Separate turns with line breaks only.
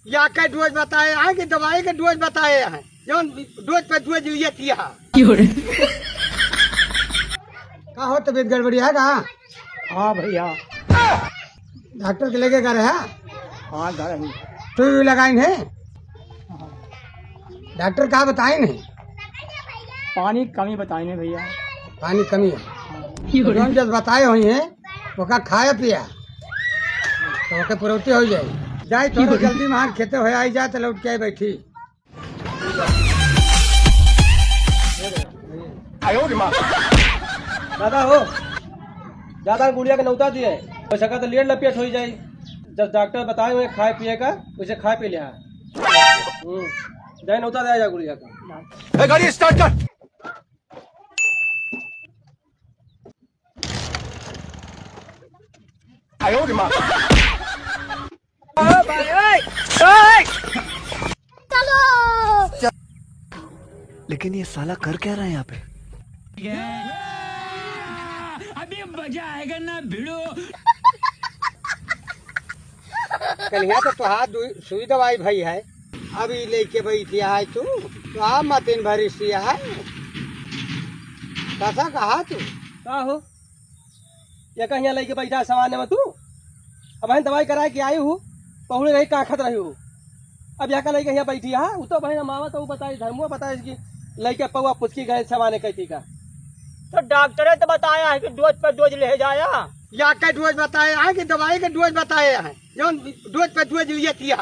या के डोज बताए हैं कि दवाई के डोज बताए हैं जो डोज पे डोज लिए किया का हो तबीयत गड़बड़ी है कहाँ?
हाँ भैया।
डॉक्टर के लेके गए हैं?
हाँ घर ही।
सुई लगाई है? डॉक्टर कहाँ बताए नहीं?
पानी की कमी बताइए भैया।
पानी कमी है तो जब बताए हुई है वो खाया पिया तो ओके पूर्ति हो जाए जाए थोड़ा जल्दी वहाँ खेते हुए आई जाए तो लौट के आई बैठी।
दादा हो ज्यादा गुड़िया के नौता दिए हो सका तो लेट लपेट हो जाए जब डॉक्टर बताए हुए खाए पिए का उसे खाए पी लिया जाए नौता दे जा गुड़िया का।
गाड़ी स्टार्ट कर। लेकिन ये साला कर क्या रहा है यहाँ पे?
अभी मजा आएगा ना भिड़ो।
कल यहाँ तो हाथ सुई दवाई भाई है अभी लेके बैठी है तू तो आप मतीन भरी सिया है कैसा कहा तू
का हो ये कहीं लेके बैठा सामान में तू अब बहन दवाई करा के आई हूँ पहुड़े रही कहाँ खत रही हूँ अब यहाँ का लेके यहाँ बैठी है वो तो बहन मामा तो बताई धर्मो बताए कि लेके पौआ पुचकी गए सामान कहती का
तो डॉक्टर ने तो बताया है कि डोज पर डोज ले जाया।
या के डोज बताए हैं कि दवाई के डोज बताए हैं जो डोज पे डोज लिए किया